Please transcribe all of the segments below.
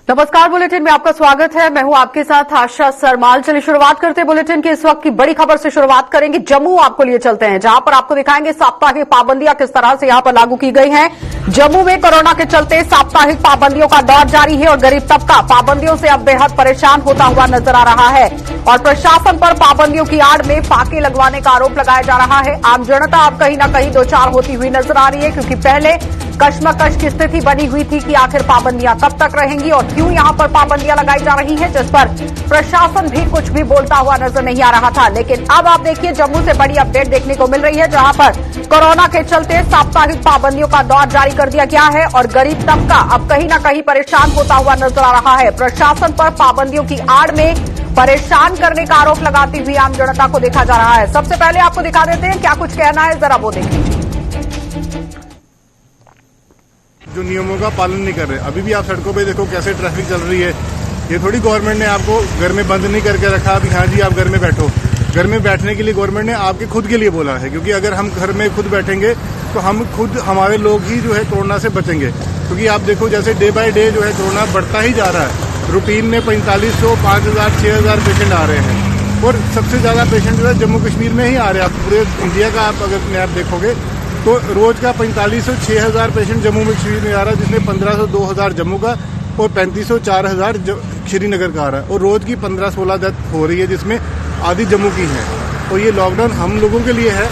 नमस्कार, बुलेटिन में आपका स्वागत है। मैं हूं आपके साथ आशा सरमाल। चलिए शुरुआत करते हैं बुलेटिन की इस वक्त की बड़ी खबर से। शुरुआत करेंगे जम्मू आपको लिए चलते हैं, जहां पर आपको दिखाएंगे साप्ताहिक पाबंदियां किस तरह से यहां पर लागू की गई हैं। जम्मू में कोरोना के चलते साप्ताहिक पाबंदियों का दौर जारी है और गरीब तबका पाबंदियों से अब बेहद परेशान होता हुआ नजर आ रहा है और प्रशासन पर पाबंदियों की आड़ में फाके लगवाने का आरोप लगाया जा रहा है। आम जनता अब कहीं न कहीं दो चार होती हुई नजर आ रही है, क्योंकि पहले कश्मकश की स्थिति बनी हुई थी कि आखिर पाबंदियां कब तक रहेंगी और क्यों यहां पर पाबंदियां लगाई जा रही हैं, जिस पर प्रशासन भी कुछ भी बोलता हुआ नजर नहीं आ रहा था। लेकिन अब आप देखिए, जम्मू से बड़ी अपडेट देखने को मिल रही है, जहां पर कोरोना के चलते साप्ताहिक पाबंदियों का दौर जारी कर दिया गया है और गरीब तबका अब कहीं न कहीं परेशान होता हुआ नजर आ रहा है। प्रशासन पर पाबंदियों की आड़ में परेशान करने का आरोप लगाती हुई आम जनता को देखा जा रहा है। सबसे पहले आपको दिखा देते हैं क्या कुछ कहना है, जरा वो देखिए। जो नियमों का पालन नहीं कर रहे, अभी भी आप सड़कों पे देखो कैसे ट्रैफिक चल रही है। ये थोड़ी गवर्नमेंट ने आपको घर में बंद नहीं करके रखा अभी हाँ जी आप घर में बैठो। घर में बैठने के लिए गवर्नमेंट ने आपके खुद के लिए बोला है, क्योंकि अगर हम घर में खुद बैठेंगे तो हम खुद हमारे लोग ही जो है कोरोना से बचेंगे। क्योंकि आप देखो जैसे डे बाय डे जो है कोरोना बढ़ता ही जा रहा है। रूटीन में 4500, 5000, 6000 पेशेंट आ रहे हैं और सबसे ज्यादा पेशेंट जो है जम्मू कश्मीर में ही आ रहे हैं। आप पूरे इंडिया का आप अगर मैप देखोगे तो रोज का 4500, 6000 पेशेंट जम्मू में कश्मीर में आ रहा है, जिसमें 1500, 2000 जम्मू का और 3500, 4000 श्रीनगर का आ रहा है और रोज की 15-16 डेथ हो रही है, जिसमें आधी जम्मू की है। और ये लॉकडाउन हम लोगों के लिए है।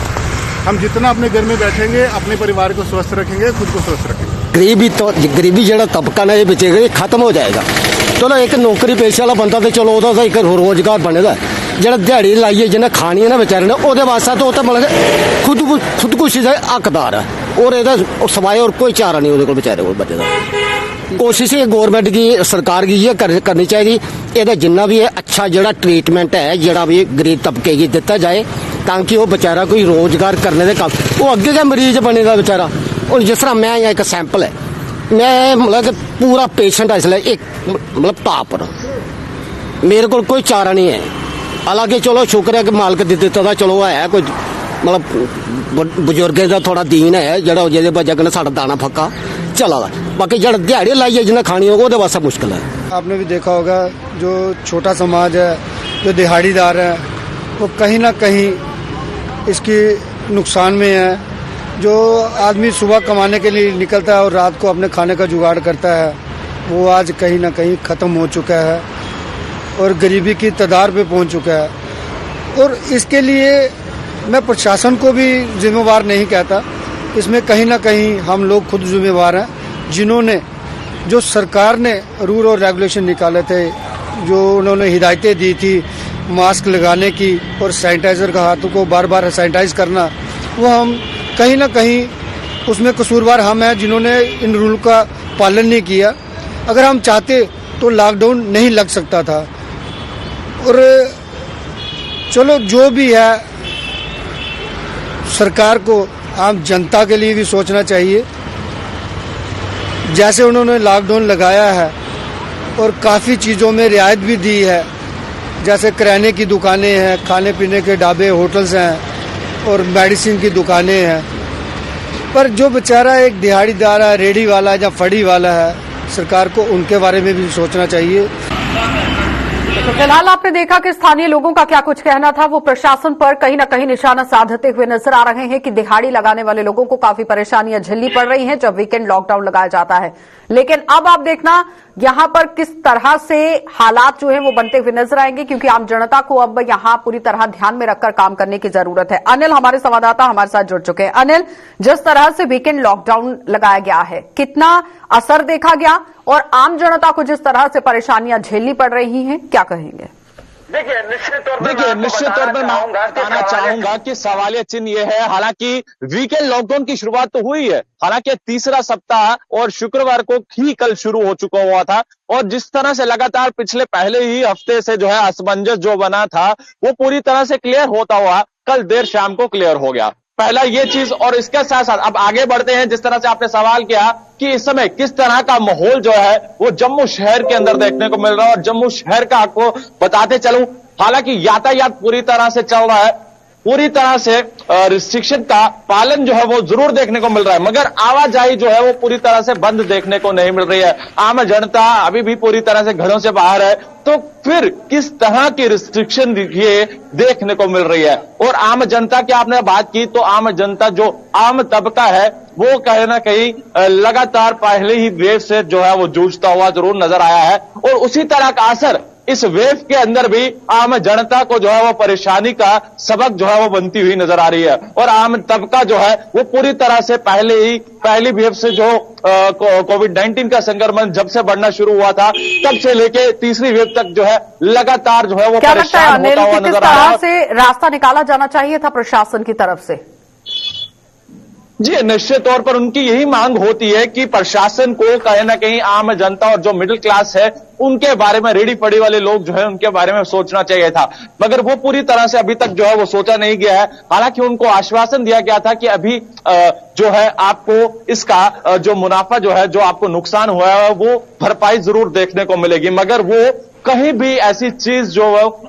हम जितना अपने घर में बैठेंगे अपने परिवार को स्वस्थ रखेंगे, खुद को स्वस्थ रखेंगे। गरीबी जो तबका ना ये बचेगा, ये खत्म हो जाएगा। चलो एक नौकरी पेशे वाला बंदा तो चलो ਉਹਦਾ एक रोजगार बनेगा। ਜਿਹੜਾ ਦਿਹਾੜੀ ਲਾਈਏ ਜਿਹਨੇ ਖਾਣੀ ਹੈ ਨਾ ਵਿਚਾਰੇ ਨੇ, ਉਹਦੇ ਵਾਸਤੇ ਤਾਂ ਉਹ ਤਾਂ ਮਤਲਬ ਖੁਦਕੁਸ਼ੀ ਦਾ ਹੱਕਦਾਰ ਹੈ ਔਰ ਇਹਦਾ ਸਵਾਏ और कोई चारा नहीं ਉਹਦੇ ਕੋਲ ਵਿਚਾਰੇ ਕੋਲ बचे ਦਾ। कोशिश ये गवर्नमेंट की सरकार की ये करनी चाहिए, ਇਹਦਾ जिन्ना भी है अच्छा ਜਿਹੜਾ ट्रीटमेंट है ਜਿਹੜਾ भी गरीब तबके की दिता जाए, ताकि वो बेचारा कोई रोजगार करने के काम वो अगे का मरीज बनेगा बेचारा। और जिस तरह मैं यहाँ एक सैंपल है, मैं मतलब पूरा पेशेंट है इसलिए एक मतलब टॉप पर मेरे को कोई चारा नहीं है। हालांकि चलो शुक्र है कि मालक दिता था, चलो है कोई मतलब बुजुर्गों का थोड़ा दीन है जो जिहदे वजह कन्नै साडा दाना फक्का चला दा। बाकी जो दिहाड़ी लाइए जिन्हें खानी हो वो वास्ते मुश्किल है। आपने भी देखा होगा जो छोटा समाज है, जो दिहाड़ीदार है, वो कहीं ना कहीं इसकी नुकसान में है। जो आदमी सुबह कमाने के लिए निकलता है और रात को अपने खाने का जुगाड़ करता है, वो आज कहीं ना कहीं ख़त्म हो चुका है और गरीबी की तदार पे पहुंच चुका है। और इसके लिए मैं प्रशासन को भी जिम्मेवार नहीं कहता, इसमें कहीं ना कहीं हम लोग खुद जिम्मेवार हैं, जिन्होंने जो सरकार ने रूल और रेगुलेशन निकाले थे, जो उन्होंने हिदायतें दी थी मास्क लगाने की और सैनिटाइज़र का हाथों को बार बार सैनिटाइज करना, वो हम कहीं ना कहीं उसमें कसूरवार हम हैं जिन्होंने इन रूल का पालन नहीं किया। अगर हम चाहते तो लॉकडाउन नहीं लग सकता था। और चलो जो भी है, सरकार को आम जनता के लिए भी सोचना चाहिए। जैसे उन्होंने लॉकडाउन लगाया है और काफ़ी चीज़ों में रियायत भी दी है, जैसे किराने की दुकानें हैं, खाने पीने के ढाबे होटल्स हैं और मेडिसिन की दुकानें हैं, पर जो बेचारा एक दिहाड़ीदार है, रेडी वाला है या फड़ी वाला है, सरकार को उनके बारे में भी सोचना चाहिए। तो फिलहाल आपने देखा कि स्थानीय लोगों का क्या कुछ कहना था। वो प्रशासन पर कहीं न कहीं निशाना साधते हुए नजर आ रहे हैं कि दिहाड़ी लगाने वाले लोगों को काफी परेशानियां झेलनी पड़ रही हैं जब वीकेंड लॉकडाउन लगाया जाता है। लेकिन अब आप देखना यहां पर किस तरह से हालात जो है वो बनते हुए नजर आएंगे, क्योंकि आम जनता को अब यहां पूरी तरह ध्यान में रखकर काम करने की जरूरत है। अनिल हमारे संवाददाता हमारे साथ जुड़ चुके हैं। अनिल, जिस तरह से वीकेंड लॉकडाउन लगाया गया है, कितना असर देखा गया और आम जनता को जिस तरह से परेशानियां झेलनी पड़ रही हैं, क्या कहेंगे? देखिए निश्चित तौर पर मैं बताना चाहूंगा कि सवालिया चिन्ह ये है, हालांकि वीकेंड लॉकडाउन की शुरुआत तो हुई है, हालांकि तीसरा सप्ताह और शुक्रवार को ही कल शुरू हो चुका हुआ था और जिस तरह से लगातार पिछले पहले ही हफ्ते से जो है असमंजस जो बना था वो पूरी तरह से क्लियर होता हुआ कल देर शाम को क्लियर हो गया। पहला ये चीज, और इसके साथ साथ अब आगे बढ़ते हैं। जिस तरह से आपने सवाल किया कि इस समय किस तरह का माहौल जो है वो जम्मू शहर के अंदर देखने को मिल रहा है और जम्मू शहर का आपको बताते चलूं, हालांकि यातायात पूरी तरह से चल रहा है। पूरी तरह से रिस्ट्रिक्शन का पालन जो है वो जरूर देखने को मिल रहा है, मगर आवाजाही जो है वो पूरी तरह से बंद देखने को नहीं मिल रही है। आम जनता अभी भी पूरी तरह से घरों से बाहर है, तो फिर किस तरह की रिस्ट्रिक्शन ये देखने को मिल रही है। और आम जनता की आपने बात की, तो आम जनता जो आम तबका है वो कहीं ना कहीं लगातार पहले ही वेव से जो है वो जूझता हुआ जरूर नजर आया है, और उसी तरह का असर इस वेव के अंदर भी आम जनता को जो है वो परेशानी का सबक जो है वो बनती हुई नजर आ रही है। और आम तबका जो है वो पूरी तरह से पहली वेव से जो कोविड-19 का संक्रमण जब से बढ़ना शुरू हुआ था तब से लेके तीसरी वेव तक जो है लगातार जो है वो क्या लगता है परेशान अनिल होता हुआ कि किस नजर आ रहा तरह है। से रास्ता निकाला जाना चाहिए था प्रशासन की तरफ से? जी, निश्चित तौर पर उनकी यही मांग होती है कि प्रशासन को कहीं ना कहीं आम जनता और जो मिडिल क्लास है उनके बारे में, रेडी पड़ी वाले लोग जो है उनके बारे में सोचना चाहिए था, मगर वो पूरी तरह से अभी तक जो है वो सोचा नहीं गया है। हालांकि उनको आश्वासन दिया गया था कि अभी जो है आपको इसका जो मुनाफा जो है, जो आपको नुकसान हुआ है वो भरपाई जरूर देखने को मिलेगी, मगर वो कहीं भी ऐसी चीज जो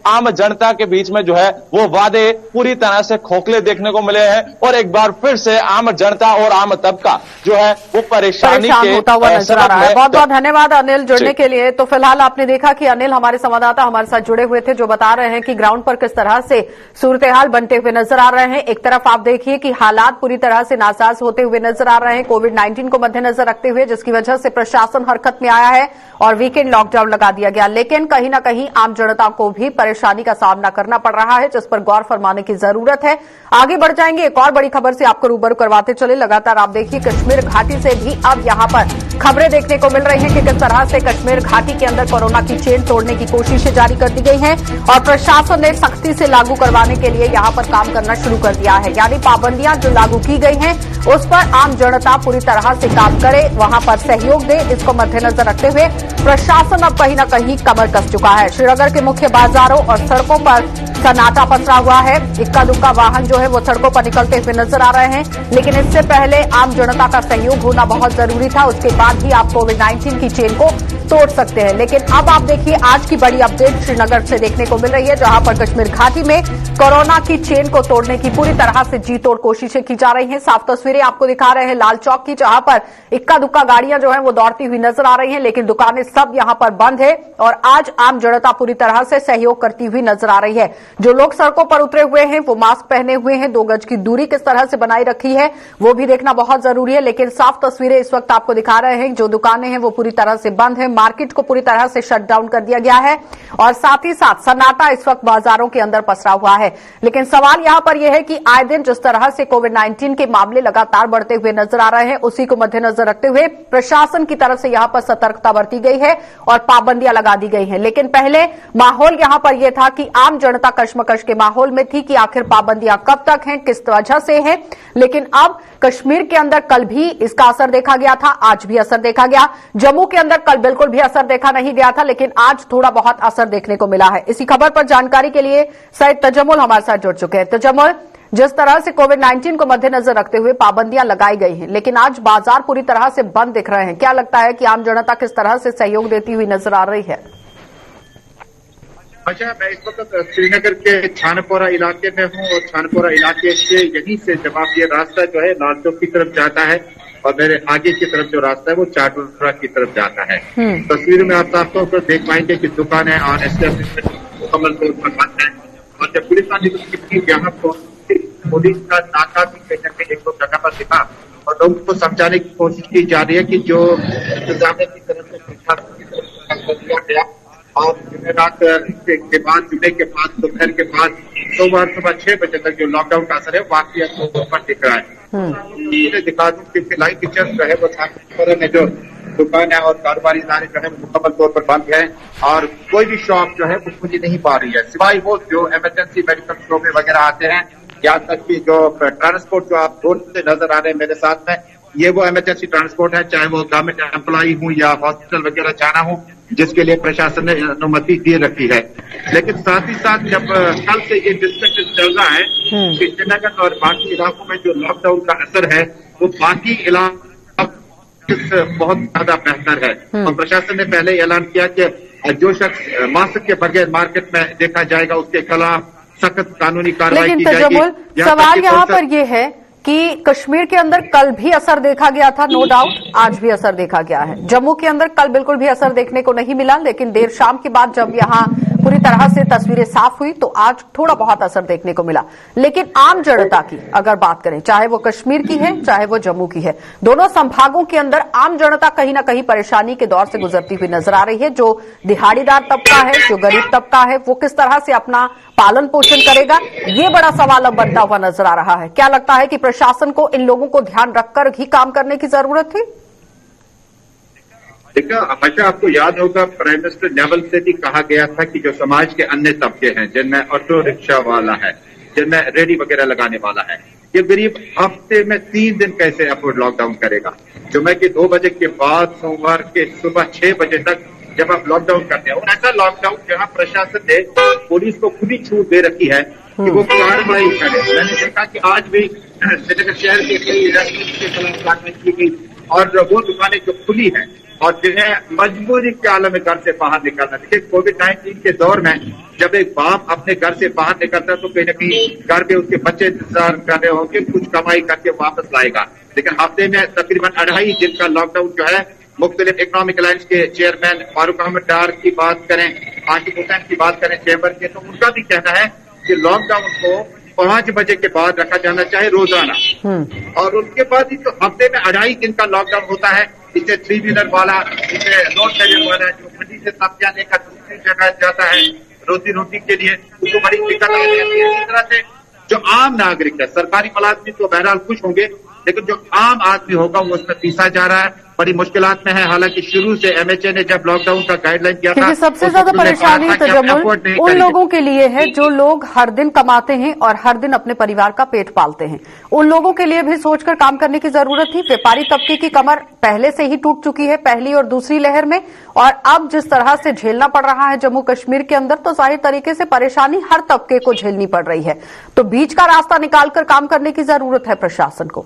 आम जनता के बीच में जो है वो वादे पूरी तरह से खोखले देखने को मिले हैं, और एक बार फिर से आम जनता और आम तबका जो है वो परेशान होता हुआ नजर आ रहा है। बहुत बहुत धन्यवाद अनिल जुड़ने के लिए। तो फिलहाल आपने देखा कि अनिल हमारे संवाददाता हमारे साथ जुड़े हुए थे, जो बता रहे हैं कि ग्राउंड पर किस तरह से सूरत हाल बनते हुए नजर आ रहे हैं। एक तरफ आप देखिए कि हालात पूरी तरह से नासाज होते हुए नजर आ रहे हैं कोविड-19 को मद्देनजर रखते हुए, जिसकी वजह से प्रशासन हरकत में आया है और वीकेंड लॉकडाउन लगा दिया गया। लेकिन कहीं न कहीं आम जनता को भी परेशानी का सामना करना पड़ रहा है, जिस पर गौर फरमाने की जरूरत है। आगे बढ़ जाएंगे, एक और बड़ी खबर से आपको रूबरू करवाते चले। लगातार आप देखिए कश्मीर घाटी से भी अब यहां पर खबरें देखने को मिल रही हैं कि किस तरह से कश्मीर घाटी के अंदर कोरोना की चेन तोड़ने की कोशिशें जारी कर दी गई हैं और प्रशासन ने सख्ती से लागू करवाने के लिए यहां पर काम करना शुरू कर दिया है। यानी पाबंदियां जो लागू की गई हैं उस पर आम जनता पूरी तरह से काम करे, वहां पर सहयोग दे, इसको मद्देनजर रखते हुए प्रशासन अब कहीं न कहीं कमर कस चुका है। श्रीनगर के मुख्य बाजारों और सड़कों पर सन्नाटा पसरा हुआ है। इक्का दुक्का वाहन जो है वो सड़कों पर निकलते हुए नजर आ रहे हैं, लेकिन इससे पहले आम जनता का सहयोग होना बहुत जरूरी था। उसके बाद ही आप कोविड-19 की चेन को तोड़ सकते हैं। लेकिन अब आप देखिए आज की बड़ी अपडेट श्रीनगर से देखने को मिल रही है, जहां पर कश्मीर घाटी में कोरोना की चेन को तोड़ने की पूरी तरह से जी तोड़ कोशिशें की जा रही हैं। साफ तस्वीरें आपको दिखा रहे हैं लाल चौक की, जहां पर इक्का दुक्का गाड़ियां जो है वो दौड़ती हुई नजर आ रही हैं, लेकिन दुकानें सब यहां पर बंद है और आज आम जनता पूरी तरह से सहयोग करती हुई नजर आ रही है। जो लोग सड़कों पर उतरे हुए हैं वो मास्क पहने हुए हैं, 2 गज की दूरी किस तरह से बनाई रखी है वो भी देखना बहुत जरूरी है। लेकिन साफ तस्वीरें इस वक्त आपको दिखा रहे हैं, जो दुकानें हैं वो पूरी तरह से बंद है, मार्केट को पूरी तरह से शट डाउन कर दिया गया है और साथ ही साथ सन्नाटा इस वक्त बाजारों के अंदर पसरा हुआ है। लेकिन सवाल यहां पर यह है कि आए दिन जिस तरह से कोविड-19 के मामले लगातार बढ़ते हुए नजर आ रहे हैं, उसी को मद्देनजर रखते हुए प्रशासन की तरफ से यहां पर सतर्कता बरती गई है और पाबंदियां लगा दी गई हैं। लेकिन पहले माहौल यहां पर यह था कि आम जनता कश्मकश के माहौल में थी कि आखिर पाबंदियां कब तक हैं, किस वजह से हैं। लेकिन अब कश्मीर के अंदर कल भी इसका असर देखा गया था, आज भी असर देखा गया। जम्मू के अंदर कल बिल्कुल भी असर देखा नहीं गया था, लेकिन आज थोड़ा बहुत असर देखने को मिला है। इसी खबर पर जानकारी के लिए सैयद तजम्मुल हमारे साथ जुड़ चुके हैं। तजम्मुल, जिस तरह से कोविड-19 को मद्देनजर रखते हुए पाबंदियां लगाई गई हैं, लेकिन आज बाजार पूरी तरह से बंद दिख रहे हैं, क्या लगता है कि आम जनता किस तरह से सहयोग देती हुई नजर आ रही है? अच्छा, मैं इस वक्त श्रीनगर के छानपोरा इलाके में हूँ और छानपोरा इलाके से यहीं से जब आप ये रास्ता जो है लाल चौक की तरफ जाता है और मेरे आगे की तरफ जो रास्ता है वो चाटपुरा की तरफ जाता है। तस्वीर में आप साफ तौर पर देख पाएंगे कि दुकानें और एस्टेब्लिशमेंट मुकम्मल तौर पर बंद है और जब पुलिस आने की यहाँ पुलिस का नाका भी कहीं न कहीं एक दो जगह पर दिखा और लोगों को समझाने की कोशिश की जा रही है कि जो इंतजामिया की तरफ से प्रशासन की तरफ से दिया गया और जुमेरात के बाद, जुमे के बाद, दोपहर के बाद सोमवार सुबह 6 बजे तक जो लॉकडाउन का असर है वाकई तौर पर दिख रहा है। दिखा दूं कि लाइव पिक्चर जो है वो छानपुरा में जो दुकान है और कारोबारी इदारे जो है मुकम्मल तौर पर बंद है और कोई भी शॉप जो है वो खुली नहीं पा रही है, सिवाय वो जो इमरजेंसी मेडिकल शॉपें वगैरह आते हैं। यहाँ तक कि जो ट्रांसपोर्ट जो आप रोड से नजर आ रहे हैं मेरे साथ में, ये वो इमरजेंसी ट्रांसपोर्ट है, चाहे वो गवर्नमेंट एम्प्लॉई हो या हॉस्पिटल वगैरह जाना हो, जिसके लिए प्रशासन ने अनुमति दे रखी है। लेकिन साथ ही साथ जब कल से ये डिस्कशन चल रहा है कि श्रीनगर और बाकी इलाकों में जो लॉकडाउन का असर है वो बाकी इलाकों बहुत ज्यादा बेहतर है और प्रशासन ने पहले ऐलान किया कि जो शख्स मास्क के बगैर मार्केट में देखा जाएगा उसके खिलाफ सख्त कानूनी कार्रवाई लेकिन की जाएगी। तजम्मुल सवाल यहाँ पर यह है कि कश्मीर के अंदर कल भी असर देखा गया था, नो डाउट, आज भी असर देखा गया है। जम्मू के अंदर कल बिल्कुल भी असर देखने को नहीं मिला, लेकिन देर शाम के बाद जब यहां पूरी तरह से तस्वीरें साफ हुई तो आज थोड़ा बहुत असर देखने को मिला। लेकिन आम जनता की अगर बात करें, चाहे वो कश्मीर की है चाहे वो जम्मू की है, दोनों संभागों के अंदर आम जनता कहीं ना कहीं परेशानी के दौर से गुजरती हुई नजर आ रही है। जो दिहाड़ीदार तबका है, जो गरीब तबका है, वो किस तरह से अपना पालन पोषण करेगा, ये बड़ा सवाल अब बनता हुआ नजर आ रहा है। क्या लगता है कि प्रशासन को इन लोगों को ध्यान रखकर ही काम करने की जरूरत थी? देखिए, हमेशा आपको याद होगा प्राइम मिनिस्टर लेवल से भी कहा गया था कि जो समाज के अन्य तबके हैं, जिनमें ऑटो रिक्शा वाला है, जिनमें रेडी वगैरह लगाने वाला है, ये गरीब हफ्ते में 3 दिन कैसे अफोर्ड लॉकडाउन करेगा। जुम्मे के 2 बजे के बाद सोमवार के सुबह 6 बजे तक जब आप लॉकडाउन करते हैं, और ऐसा लॉकडाउन जहां प्रशासन ने पुलिस को खुद ही छूट दे रखी है कि वो कार्रवाई करे। मैंने देखा कि आज भी श्रीनगर शहर के कई रेस्टोरेंट के खिलाफ कार्रवाई की गई और वो दुकानें जो खुली हैं और जिन्हें मजबूरी के आलम में घर से बाहर निकलना। देखिए, कोविड-19 के दौर में जब एक बाप अपने घर से बाहर निकलता है तो कहीं न कहीं घर पे उसके बच्चे इंतजार कर रहे होंगे, कुछ कमाई करके वापस लाएगा। लेकिन हफ्ते में तकरीबन 2.5 दिन का लॉकडाउन जो है, मुख्तलिफ इकोनॉमिक अलायंस के चेयरमैन फारूक अहमद डार की बात करें, आशिफ हुसैन की बात करें चैम्बर के, तो उनका भी कहना है कि लॉकडाउन को 5 बजे के बाद रखा जाना चाहिए रोजाना। और उसके बाद ही तो हफ्ते में 2.5 दिन का लॉकडाउन होता है। इसे 3 व्हीलर वाला, इसे रोड कैरियर वाला जो मंडी से सब्जियां लेकर दूसरी जगह जाता है रोजी रोटी के लिए, उसको बड़ी दिक्कत आ जाती है। इस तरह से जो आम नागरिक है, सरकारी मुलाजिम तो बहरहाल खुश होंगे, लेकिन जो आम आदमी होगा वो उसमें पीसा जा रहा है, बड़ी मुश्किलात में है। हालांकि शुरू से एमएचए ने जब लॉकडाउन का गाइडलाइन किया था, क्योंकि सबसे ज्यादा परेशानी तजम्मुल उन लोगों के लिए है जो लोग हर दिन कमाते हैं और हर दिन अपने परिवार का पेट पालते हैं। उन लोगों के लिए भी सोचकर काम करने की जरूरत थी। व्यापारी तबके की कमर पहले से ही टूट चुकी है, पहली और दूसरी लहर में, और अब जिस तरह से झेलना पड़ रहा है जम्मू कश्मीर के अंदर, तो जाहिर तरीके से परेशानी हर तबके को झेलनी पड़ रही है। तो बीच का रास्ता निकालकर काम करने की जरूरत है प्रशासन को।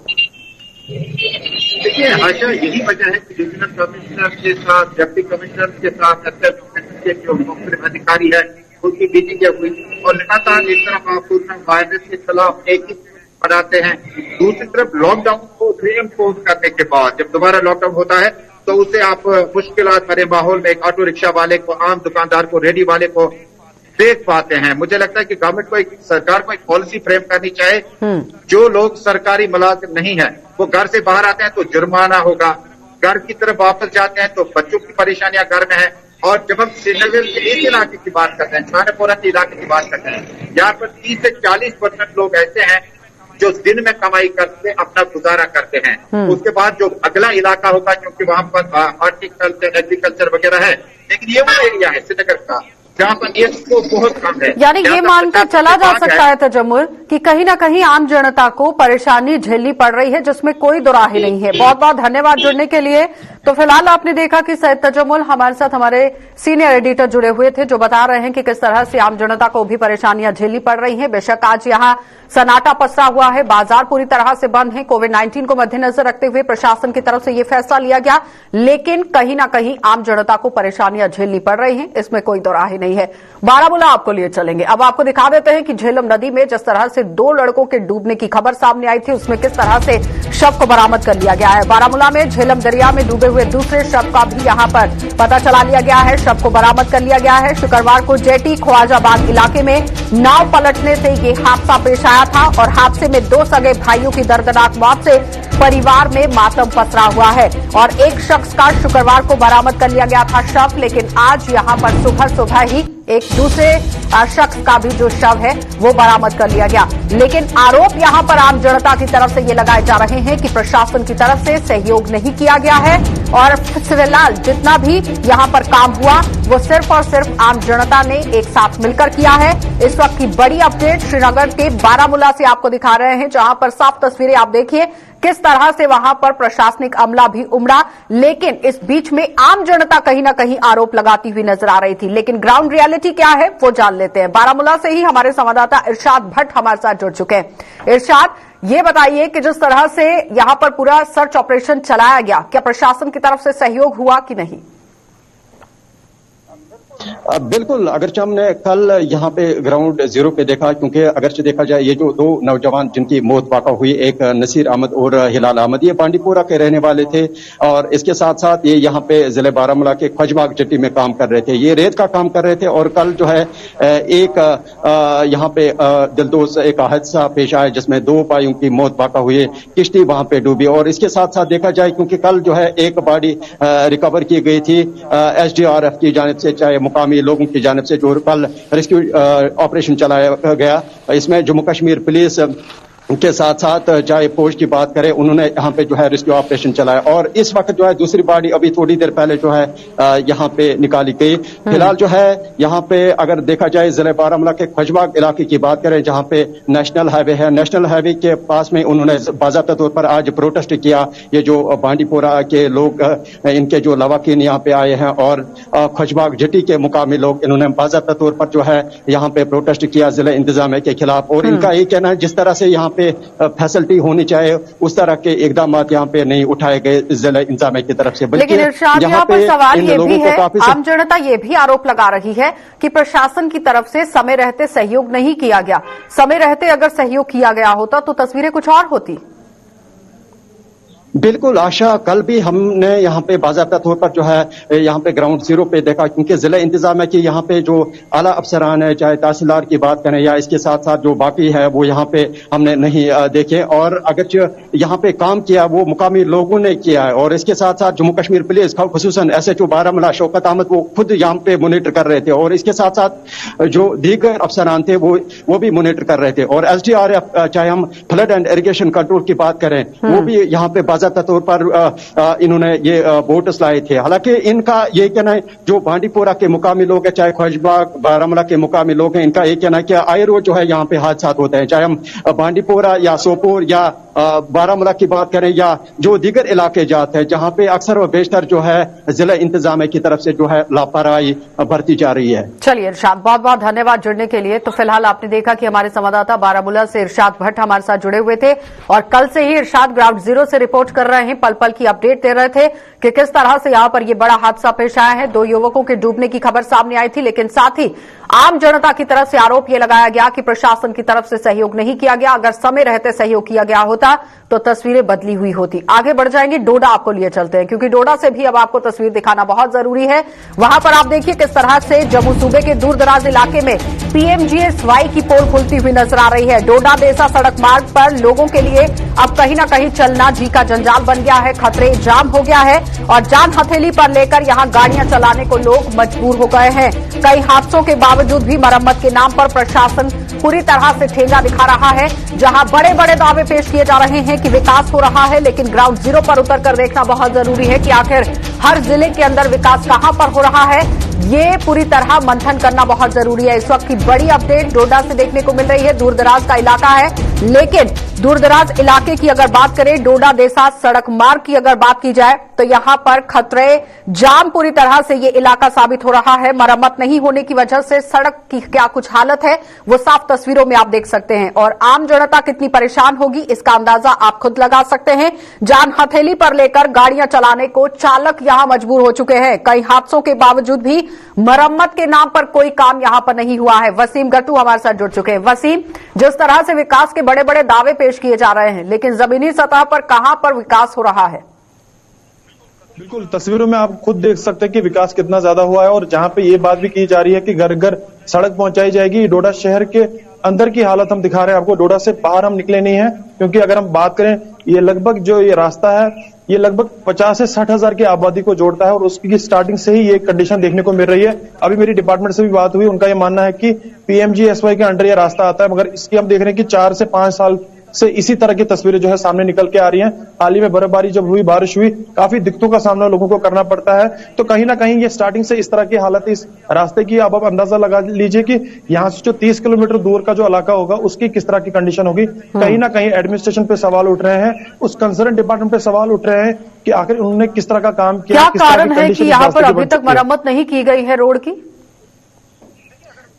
देखिए, आशा यही वजह है कि डिविजनल कमिश्नर के साथ, डिप्टी कमिश्नर के साथ, के जो मुख्तलिफ अधिकारी है उनकी मीटिंग हुई और लगातार एक तरफ आप वायरस के खिलाफ एक ही बनाते हैं, दूसरी तरफ लॉकडाउन को रीइंपोज करने के बाद जब दोबारा लॉकडाउन होता है तो उसे आप मुश्किलात भरे माहौल में एक ऑटो रिक्शा वाले को, आम दुकानदार को, रेडी वाले को देख पाते हैं। मुझे लगता है कि गवर्नमेंट को, सरकार को एक पॉलिसी फ्रेम करनी चाहिए। जो लोग सरकारी मुलाजिम नहीं है वो घर से बाहर आते हैं तो जुर्माना होगा, घर की तरफ वापस जाते हैं तो बच्चों की परेशानियां घर में है। और जब हम श्रीनगर के इस इलाके की बात करते हैं, छानापोरा के इलाके की बात करते हैं, यहाँ पर 30 से 40% लोग ऐसे हैं जो दिन में कमाई करके अपना गुजारा करते हैं। उसके बाद जो अगला इलाका होगा, क्योंकि वहां पर हॉर्टिकल्चर, एग्रीकल्चर वगैरह है, लेकिन ये वो एरिया है श्रीनगर का जहाँ पर ये स्कोप बहुत कम है। यानी ये मानकर चला जा सकता है तजम्मुल कि कहीं ना कहीं आम जनता को परेशानी झेलनी पड़ रही है, जिसमें कोई दुराही नहीं है। बहुत बहुत धन्यवाद जुड़ने के लिए। तो फिलहाल आपने देखा कि सैयद तजम्मुल हमारे साथ हमारे सीनियर एडिटर जुड़े हुए थे, जो बता रहे हैं कि किस तरह से आम जनता को भी परेशानियां झेलनी पड़ रही हैं। बेशक आज यहां सन्नाटा पसरा हुआ है, बाजार पूरी तरह से बंद है, कोविड-19 को मद्देनजर रखते हुए प्रशासन की तरफ से यह फैसला लिया गया, लेकिन कहीं ना कहीं आम जनता को परेशानियां झेलनी पड़ रही हैं, इसमें कोई दुराही नहीं है। बारामूला आपको लिए चलेंगे। अब आपको दिखा देते हैं कि झेलम नदी में जिस तरह से 2 लड़कों के डूबने की खबर सामने आई थी, उसमें किस तरह से शव को बरामद कर लिया गया है। बारामूला में झेलम दरिया में डूबे हुए दूसरे शव का भी यहां पर पता चला लिया गया है, शव को बरामद कर लिया गया है। शुक्रवार को जेटी ख्वाजाबाद इलाके में नाव पलटने से ये हादसा पेश आया था और हादसे में 2 सगे भाइयों की दर्दनाक मौत से परिवार में मातम पसरा हुआ है और एक शख्स का शुक्रवार को बरामद कर लिया गया था शव, लेकिन आज यहां पर सुबह ही एक दूसरे शख्स का भी जो शव है वो बरामद कर लिया गया। लेकिन आरोप यहां पर आम जनता की तरफ से ये लगाए जा रहे हैं कि प्रशासन की तरफ से सहयोग नहीं किया गया है और फिलहाल जितना भी यहां पर काम हुआ वो सिर्फ और सिर्फ आम जनता ने एक साथ मिलकर किया है। इस वक्त की बड़ी अपडेट श्रीनगर के बारामूला से आपको दिखा रहे हैं, जहां पर साफ तस्वीरें आप देखिए किस तरह से वहां पर प्रशासनिक अमला भी उमड़ा, लेकिन इस बीच में आम जनता कहीं ना कहीं आरोप लगाती हुई नजर आ रही थी। लेकिन ग्राउंड रियलिटी क्या है वो जान लेते हैं। बारामूला से ही हमारे संवाददाता इरशाद भट्ट हमारे साथ जुड़ चुके हैं। इरशाद, ये बताइए कि जिस तरह से यहां पर पूरा सर्च ऑपरेशन चलाया गया, क्या प्रशासन की तरफ से सहयोग हुआ कि नहीं? बिल्कुल, अगरचे हमने कल यहाँ पे ग्राउंड जीरो पे देखा, क्योंकि अगरचे देखा जाए ये जो दो नौजवान जिनकी मौत वाक़ा हुई, एक नसीर अहमद और हिलाल अहमद, ये बांडीपुरा के रहने वाले थे और इसके साथ साथ ये यहाँ पे जिले बारामूला के ख्वाजबाग चट्टी में काम कर रहे थे। ये रेत का काम कर रहे थे और कल जो है एक यहाँ पे दिलदोज एक हादसा पेश आया जिसमें दो भाइयों की मौत वाक़ा हुई, किश्ती वहां पे डूबी। और इसके साथ साथ देखा जाए, क्योंकि कल जो है एक बॉडी रिकवर की गई थी SDRF की जानिब से, चाहे मुकामी लोगों की जानिब से, जो कल रेस्क्यू ऑपरेशन चलाया गया। इसमें जम्मू कश्मीर पुलिस के साथ साथ चाहे फौज की बात करें, उन्होंने यहाँ पे जो है रेस्क्यू ऑपरेशन चलाया और इस वक्त जो है दूसरी बॉडी अभी थोड़ी देर पहले जो है यहाँ पे निकाली गई। फिलहाल जो है यहाँ पे अगर देखा जाए जिले बारामूला के ख्वाजबाग इलाके की बात करें, जहाँ पे नेशनल हाईवे है, नेशनल हाईवे के पास में उन्होंने बाज़ाब्ता तौर पर आज प्रोटेस्ट किया। ये जो बांडीपुरा के लोग, इनके जो लवाकिन यहाँ पे आए हैं और ख्वाजबाग जट्टी के मुकामी लोग, इन्होंने बाज़ाब्ता तौर पर जो है यहाँ पे प्रोटेस्ट किया जिले इंतजामिया के खिलाफ। और इनका ये कहना है जिस तरह से यहाँ फैसिलिटी होनी चाहिए उस तरह के इकदाम यहाँ पे नहीं उठाए गए जिला इंतजामिया की तरफ से। लेकिन इरशाद, यहाँ पर सवाल ये भी है, आम जनता ये भी आरोप लगा रही है कि प्रशासन की तरफ से समय रहते सहयोग नहीं किया गया। समय रहते अगर सहयोग किया गया होता तो तस्वीरें कुछ और होती। बिल्कुल आशा, कल भी हमने यहाँ पे बाज़ाब्ता तौर पर जो है यहाँ पे ग्राउंड जीरो पे देखा, क्योंकि जिला इंतजामिया की यहाँ पे जो आला अफसरान है, चाहे तहसीलदार की बात करें या इसके साथ साथ जो बाकी है, वो यहाँ पे हमने नहीं देखे। और अगर यहाँ पे काम किया वो मुकामी लोगों ने किया है। और इसके साथ साथ जम्मू कश्मीर पुलिस खुसूसन SHO बारामूला शौकत अहमद वो खुद यहाँ पे मोनिटर कर रहे थे और इसके साथ साथ जो दीगर अफसरान थे वो भी मोनिटर कर रहे थे। और SDRF, चाहे हम फ्लड एंड इरिगेशन कंट्रोल की बात करें, वो भी यहाँ पे बाज़ाब्ता तौर पर इन्होंने ये बोट्स लाए थे। हालांकि इनका ये कहना है, जो बांडीपुरा के मुकामी लोग हैं, चाहे ख्वाजबाग बारामूला के मुकामी लोग हैं, इनका ये कहना है कि आए रोज जो है यहाँ पे हादसा होते हैं, चाहे हम बांडीपुरा या सोपोर या बारामूला की बात करें या जो दीगर इलाके जाते हैं, जहाँ पे अक्सर व बेशतर जो है जिला इंतजामिया की तरफ से जो है लापरवाही बरती जा रही है। चलिए इरशाद, बहुत बहुत धन्यवाद जुड़ने के लिए। तो फिलहाल आपने देखा कि हमारे संवाददाता बारामूला से इरशाद भट्ट हमारे साथ जुड़े हुए थे और कल से ही इरशाद ग्राउंड जीरो से रिपोर्ट कर रहे हैं, पल पल की अपडेट दे रहे थे कि किस तरह से यहां पर यह बड़ा हादसा पेश आया है। दो युवकों के डूबने की खबर सामने आई थी, लेकिन साथ ही आम जनता की तरफ से आरोप यह लगाया गया कि प्रशासन की तरफ से सहयोग नहीं किया गया। अगर समय रहते सहयोग किया गया होता तो तस्वीरें बदली हुई होती। आगे बढ़ जाएंगे, डोडा आपको लिए चलते हैं, क्योंकि डोडा से भी अब आपको तस्वीर दिखाना बहुत जरूरी है। वहां पर आप देखिए किस तरह से जम्मू सूबे के दूर दराज इलाके में PMGSY की पोल खुलती हुई नजर आ रही है। डोडा देसा सड़क मार्ग पर लोगों के लिए अब कहीं न कहीं चलना जी का जंजाल बन गया है, खतरे जाम हो गया है और जान हथेली पर लेकर यहां गाड़ियां चलाने को लोग मजबूर हो गए हैं। कई हादसों के बावजूद भी मरम्मत के नाम पर प्रशासन पूरी तरह से ठेंगा दिखा रहा है। जहां बड़े बड़े दावे पेश किए जा रहे हैं कि विकास हो रहा है, लेकिन ग्राउंड जीरो पर उतरकर देखना बहुत जरूरी है कि आखिर हर जिले के अंदर विकास कहां पर हो रहा है, ये पूरी तरह मंथन करना बहुत जरूरी है। इस वक्त की बड़ी अपडेट डोडा से देखने को मिल रही है। दूरदराज का इलाका है, लेकिन दूरदराज इलाके की अगर बात करें, डोडा देसा सड़क मार्ग की अगर बात की जाए तो यहां पर खतरे जाम पूरी तरह से ये इलाका साबित हो रहा है। मरम्मत नहीं होने की वजह से सड़क की क्या कुछ हालत है वो साफ तस्वीरों में आप देख सकते हैं और आम जनता कितनी परेशान होगी इसका अंदाजा आप खुद लगा सकते हैं। जान हथेली पर लेकर गाड़ियां चलाने को चालक यहां मजबूर हो चुके हैं। कई हादसों के बावजूद भी मरम्मत के नाम पर कोई काम यहां पर नहीं हुआ है। वसीम गट्टू हमारे साथ जुड़ चुके हैं। वसीम, जिस तरह से विकास के बड़े बड़े दावे पेश किए जा रहे हैं, लेकिन जमीनी सतह पर कहां पर विकास हो रहा है? बिल्कुल, तस्वीरों में आप खुद देख सकते हैं कि विकास कितना ज्यादा हुआ है और जहां पे ये बात भी की जा रही है कि घर घर सड़क पहुंचाई जाएगी। डोडा शहर के अंदर की हालत हम दिखा रहे हैं आपको, डोडा से बाहर हम निकले नहीं है, क्योंकि अगर हम बात करें ये लगभग जो ये रास्ता है ये लगभग 50 से 60 हजार की आबादी को जोड़ता है और उसकी स्टार्टिंग से ही ये कंडीशन देखने को मिल रही है। अभी मेरी डिपार्टमेंट से भी बात हुई, उनका ये मानना है कि PMGSY के अंडर ये रास्ता आता है, मगर इसकी हम देख रहे हैं कि 4 से 5 साल से इसी तरह की तस्वीरें जो है सामने निकल के आ रही हैं। हाल ही में बर्फबारी जब हुई, बारिश हुई, काफी दिक्कतों का सामना लोगों को करना पड़ता है। तो कहीं ना कहीं ये स्टार्टिंग से इस तरह की हालत है इस रास्ते की। अब आप अंदाजा लगा लीजिए कि यहाँ से जो 30 किलोमीटर दूर का जो इलाका होगा उसकी किस तरह की कंडीशन होगी। कहीं ना कहीं एडमिनिस्ट्रेशन पे सवाल उठ रहे हैं, उस कंसर्न डिपार्टमेंट पे सवाल उठ रहे हैं कि आखिर उन्होंने किस तरह का काम किया। क्या कारण है कि यहाँ पर अभी तक मरम्मत नहीं की गई है रोड की?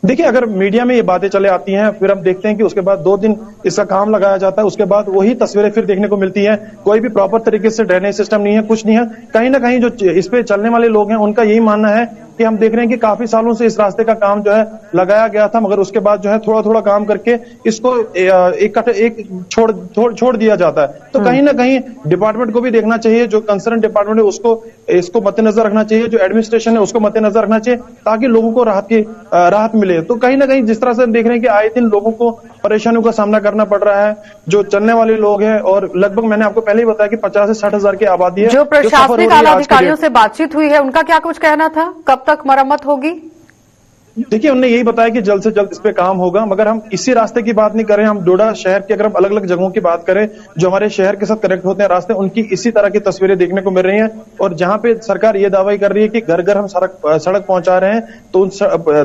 देखिए, अगर मीडिया में ये बातें चले आती हैं, फिर हम देखते हैं कि उसके बाद 2 दिन इसका काम लगाया जाता है, उसके बाद वही तस्वीरें फिर देखने को मिलती हैं। कोई भी प्रॉपर तरीके से ड्रेनेज सिस्टम नहीं है, कुछ नहीं है। कहीं ना कहीं जो इस पे चलने वाले लोग हैं उनका यही मानना है कि हम देख रहे हैं कि काफी सालों से इस रास्ते का काम जो है लगाया गया था, मगर उसके बाद जो है थोड़ा थोड़ा काम करके इसको एक छोड़ दिया जाता है। तो कहीं ना कहीं डिपार्टमेंट को भी देखना चाहिए, जो कंसर्न डिपार्टमेंट है उसको इसको मद्देनजर रखना चाहिए, जो एडमिनिस्ट्रेशन है उसको मद्देनजर रखना चाहिए, ताकि लोगों को राहत मिले। तो कहीं ना कहीं जिस तरह से हम देख रहे हैं कि आए दिन लोगों को परेशानियों का सामना करना पड़ रहा है, जो चलने वाले लोग हैं, और लगभग मैंने आपको पहले ही बताया कि 50 से 60 हजार की आबादी है। जो प्रशासनिक आला अधिकारियों से बातचीत हुई है, उनका क्या कुछ कहना था, कब तक मरम्मत होगी? देखिए, उन्होंने यही बताया कि जल्द से जल्द इस पे काम होगा, मगर हम इसी रास्ते की बात नहीं कर रहे हैं। हम डोडा शहर के अगर हम अलग अलग जगहों की बात करें जो हमारे शहर के साथ कनेक्ट होते हैं रास्ते, उनकी इसी तरह की तस्वीरें देखने को मिल रही हैं। और जहां पे सरकार ये दावा कर रही है कि घर घर हम सड़क पहुंचा रहे हैं, तो उन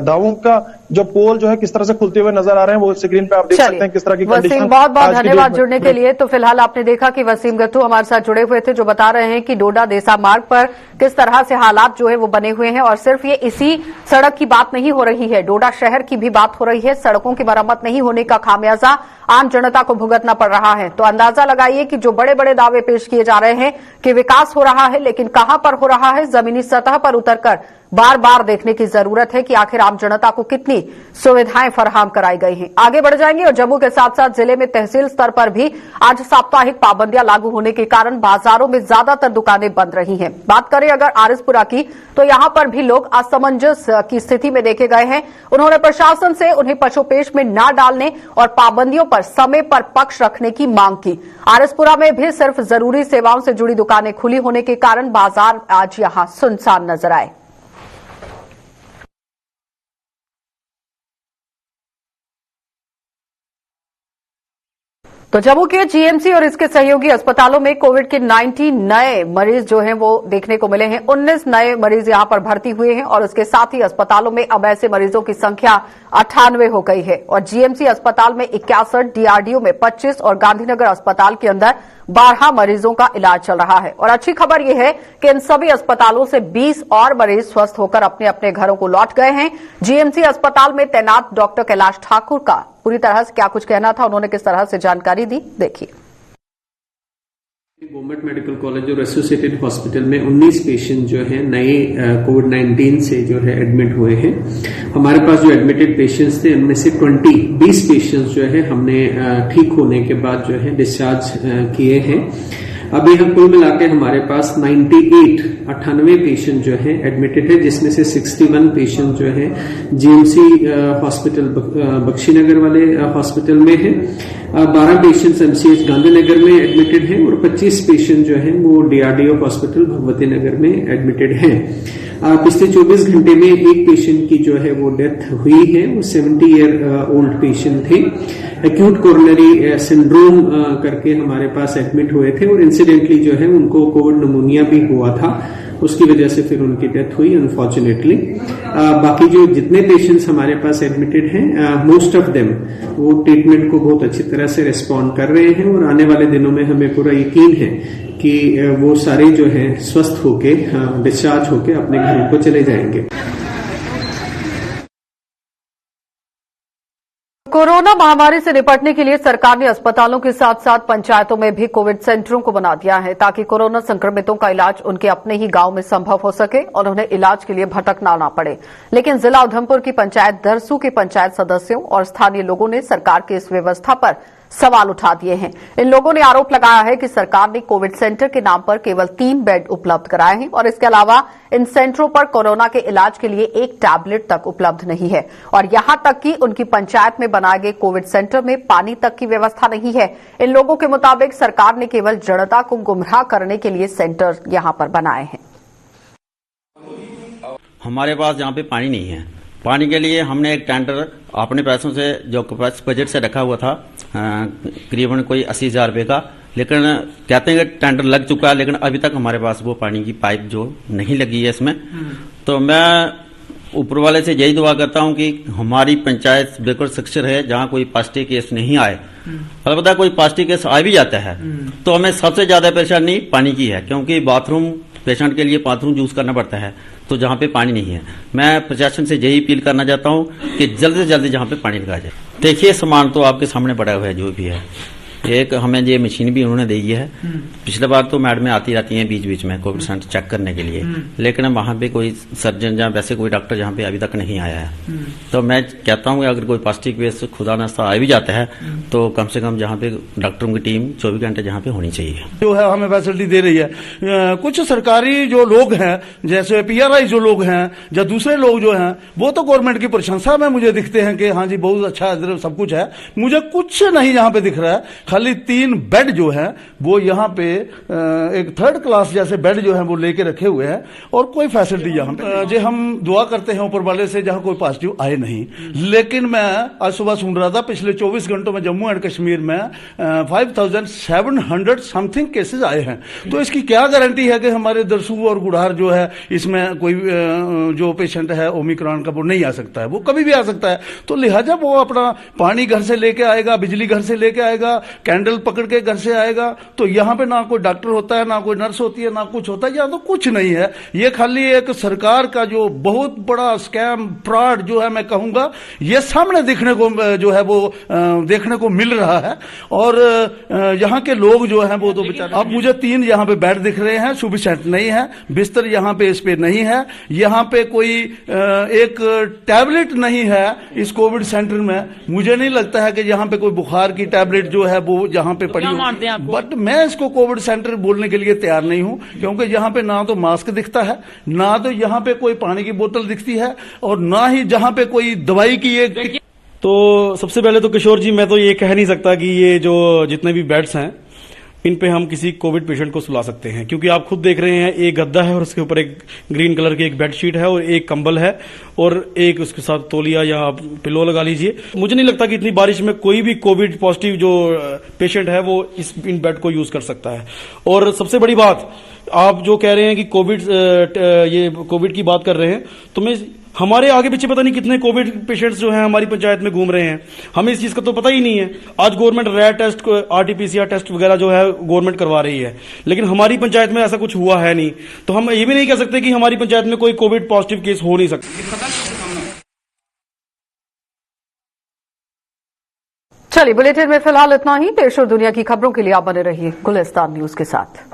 दावों का जो पोल जो है किस तरह से खुलते हुए नजर आ रहे हैं, वो स्क्रीन पे आप देख सकते हैं किस तरह की कंडीशन। वसीम, बहुत बहुत धन्यवाद जुड़ने के लिए। तो फिलहाल आपने देखा कि वसीम गत्तू हमारे साथ जुड़े हुए थे, जो बता रहे हैं कि डोडा देसा मार्ग पर किस तरह से हालात जो है वो बने हुए हैं। और सिर्फ ये इसी सड़क की बात नहीं हो रही है, डोडा शहर की भी बात हो रही है। सड़कों की मरम्मत नहीं होने का खामियाजा आम जनता को भुगतना पड़ रहा है। तो अंदाजा लगाइए कि जो बड़े बड़े दावे पेश किए जा रहे हैं कि विकास हो रहा है, लेकिन कहां पर हो रहा है, जमीनी सतह पर उतरकर बार बार देखने की जरूरत है कि आखिर आम जनता को कितनी सुविधाएं फराहम कराई गई हैं। आगे बढ़ जाएंगे और जम्मू के साथ साथ जिले में तहसील स्तर पर भी आज साप्ताहिक पाबंदियां लागू होने के कारण बाजारों में ज्यादातर दुकानें बंद रही हैं। बात करें अगर आरएसपुरा की, तो यहां पर भी लोग असमंजस की स्थिति में देखे गए हैं। उन्होंने प्रशासन से उन्हें पशुपेश में न डालने और पाबंदियों पर समय पर पक्ष रखने की मांग की। आरएसपुरा में भी सिर्फ जरूरी सेवाओं से जुड़ी दुकानें खुली होने के कारण बाजार आज यहां सुनसान नजर आए। तो जम्मू के जीएमसी और इसके सहयोगी अस्पतालों में कोविड के 90 नए मरीज जो हैं वो देखने को मिले हैं। 19 नए मरीज यहां पर भर्ती हुए हैं और उसके साथ ही अस्पतालों में अब ऐसे मरीजों की संख्या 98 हो गई है। और जीएमसी अस्पताल में 61, डीआरडीओ में 25 और गांधीनगर अस्पताल के अंदर 12 मरीजों का इलाज चल रहा है। और अच्छी खबर यह है कि इन सभी अस्पतालों से 20 और मरीज स्वस्थ होकर अपने अपने घरों को लौट गए हैं। जीएमसी अस्पताल में तैनात डॉक्टर कैलाश ठाकुर का पूरी तरह से क्या कुछ कहना था, उन्होंने किस तरह से जानकारी दी, देखिए। गवर्नमेंट मेडिकल कॉलेज और एसोसिएटेड हॉस्पिटल में 19 पेशेंट जो है नए कोविड-19 से जो है एडमिट हुए हैं। हमारे पास जो एडमिटेड पेशेंट्स थे उनमें से 20 पेशेंट्स जो है हमने ठीक होने के बाद जो है डिस्चार्ज किए हैं। अभी हम कुल मिला के हमारे पास 98 पेशेंट जो है एडमिटेड है, जिसमें से 61 पेशेंट जो है जीएमसी हॉस्पिटल बख्शीनगर वाले हॉस्पिटल में है, 12 पेशेंट्स एमसीएच गांधीनगर में एडमिटेड हैं और 25 पेशेंट जो है वो डीआरडीओ हॉस्पिटल भगवती नगर में एडमिटेड हैं। पिछले 24 घंटे में एक पेशेंट की जो है वो डेथ हुई है, वो 70 ईयर ओल्ड पेशेंट थे। एक्यूट कोरोनरी सिंड्रोम करके हमारे पास एडमिट हुए थे और इंसिडेंटली जो है उनको कोविड निमोनिया भी हुआ था, उसकी वजह से फिर उनकी डेथ हुई अनफॉर्चुनेटली। बाकी जो जितने पेशेंट्स हमारे पास एडमिटेड हैं, मोस्ट ऑफ देम वो ट्रीटमेंट को बहुत अच्छी तरह से रिस्पॉन्ड कर रहे हैं और आने वाले दिनों में हमें पूरा यकीन है कि वो सारे जो है स्वस्थ होके डिस्चार्ज होके अपने घरों को चले जाएंगे। कोरोना महामारी से निपटने के लिए सरकार ने अस्पतालों के साथ साथ पंचायतों में भी कोविड सेंटरों को बना दिया है, ताकि कोरोना संक्रमितों का इलाज उनके अपने ही गांव में संभव हो सके और उन्हें इलाज के लिए भटकना ना पड़े। लेकिन जिला उधमपुर की पंचायत दरसू के पंचायत सदस्यों और स्थानीय लोगों ने सरकार की इस व्यवस्था पर सवाल उठा दिए हैं। इन लोगों ने आरोप लगाया है कि सरकार ने कोविड सेंटर के नाम पर केवल 3 बेड उपलब्ध कराए हैं और इसके अलावा इन सेंटरों पर कोरोना के इलाज के लिए एक टैबलेट तक उपलब्ध नहीं है और यहां तक कि उनकी पंचायत में बनाए गए कोविड सेंटर में पानी तक की व्यवस्था नहीं है। इन लोगों के मुताबिक सरकार ने केवल जनता को गुमराह करने के लिए सेंटर यहां पर बनाए हैं। हमारे पास यहाँ पे पानी नहीं है। पानी के लिए हमने एक टेंडर अपने पैसों से जो बजट से रखा हुआ था करीबन कोई 80,000 रुपये का, लेकिन कहते हैं कि टेंडर लग चुका है, लेकिन अभी तक हमारे पास वो पानी की पाइप जो नहीं लगी है इसमें। तो मैं ऊपर वाले से यही दुआ करता हूं कि हमारी पंचायत बिल्कुल सक्सेस है, जहां कोई पॉजिटिव केस नहीं आए। अलबत्ता कोई पॉजिटिव केस आ भी जाता है तो हमें सबसे ज्यादा परेशानी पानी की है, क्योंकि बाथरूम पेशेंट के लिए बाथरूम यूज करना पड़ता है, तो जहां पे पानी नहीं है। मैं प्रशासन से यही अपील करना चाहता हूं कि जल्द से जल्द जहां पे पानी लगाया जाए। देखिए सामान तो आपके सामने पड़ा हुआ है, जो भी है एक हमें ये मशीन भी उन्होंने दी है। पिछले बार तो मैडमें आती रहती हैं बीच बीच में कोविड सेंटर चेक करने के लिए, लेकिन वहां पे कोई सर्जन या वैसे कोई डॉक्टर यहाँ पे अभी तक नहीं आया है। तो मैं कहता हूँ अगर कोई पॉजिटिव केस खुदा नास्ता आ भी जाता है तो कम से कम जहाँ पे डॉक्टरों की टीम 24 घंटे जहाँ पे होनी चाहिए, जो है हमें फैसिलिटी दे रही है। कुछ सरकारी जो लोग हैं जैसे PRI जो लोग हैं या दूसरे लोग जो हैं वो तो गवर्नमेंट की प्रशंसा में मुझे दिखते हैं कि हाँ जी बहुत अच्छा सब कुछ है। मुझे कुछ नहीं यहाँ पे दिख रहा है, खाली 3 बेड जो है वो यहाँ पे एक 3rd क्लास जैसे बेड जो है वो लेके रखे हुए हैं और कोई फैसिलिटी यहाँ पे जो हम दुआ करते हैं ऊपर वाले से जहाँ कोई पॉजिटिव आए नहीं। लेकिन मैं आज सुबह सुन रहा था पिछले 24 घंटों में जम्मू एंड कश्मीर में 5700 समथिंग केसेस आए हैं। तो इसकी क्या गारंटी है कि हमारे दरसू और गुड़ार जो है इसमें कोई जो पेशेंट है ओमिक्रॉन का वो नहीं आ सकता है, वो कभी भी आ सकता है। तो लिहाजा वो अपना पानी घर से लेके आएगा, बिजली घर से लेके आएगा, कैंडल पकड़ के घर से आएगा। तो यहाँ पे ना कोई डॉक्टर होता है, ना कोई नर्स होती है, ना कुछ होता है, यहाँ तो कुछ नहीं है। ये खाली एक सरकार का जो बहुत बड़ा स्कैम फ्रॉड जो है मैं कहूंगा ये सामने देखने को जो है वो देखने को मिल रहा है। और यहाँ के लोग जो हैं वो तो बेचारे, अब मुझे 3 यहाँ पे बेड दिख रहे हैं, सुफिशिएंट नहीं है, बिस्तर यहाँ पे इस पे नहीं है, यहाँ पे कोई एक टैबलेट नहीं है इस कोविड सेंटर में। मुझे नहीं लगता है कि यहाँ पे कोई बुखार की टैबलेट जो है वो यहाँ पे पड़ी हो। बट मैं इसको कोविड सेंटर बोलने के लिए तैयार नहीं हूँ क्योंकि यहाँ पे ना तो मास्क दिखता है, ना तो यहाँ पे कोई पानी की बोतल दिखती है और ना ही जहाँ पे कोई दवाई की एक। तो सबसे पहले तो किशोर जी मैं तो ये कह नहीं सकता कि ये जो जितने भी बेड्स हैं इन पे हम किसी कोविड पेशेंट को सुला सकते हैं, क्योंकि आप खुद देख रहे हैं एक गद्दा है और उसके ऊपर एक ग्रीन कलर की एक बेडशीट है और एक कंबल है और एक उसके साथ तौलिया या आप पिलो लगा लीजिए। मुझे नहीं लगता कि इतनी बारिश में कोई भी कोविड पॉजिटिव जो पेशेंट है वो इन बेड को यूज कर सकता है। और सबसे बड़ी बात आप जो कह रहे हैं कि कोविड की बात कर रहे हैं, तो मैं हमारे आगे पीछे पता नहीं कितने कोविड पेशेंट्स जो हैं हमारी पंचायत में घूम रहे हैं, हमें इस चीज का तो पता ही नहीं है। आज government rat test, RT-PCR test वगैरह जो है गवर्नमेंट करवा रही है, लेकिन हमारी पंचायत में ऐसा कुछ हुआ है नहीं। तो हम ये भी नहीं कह सकते कि हमारी पंचायत में कोई कोविड पॉजिटिव केस हो नहीं सकता। चलिए बुलेटिन में फिलहाल इतना ही। देश और दुनिया की खबरों के लिए आप बने रहिए गुलिस्तान न्यूज के साथ।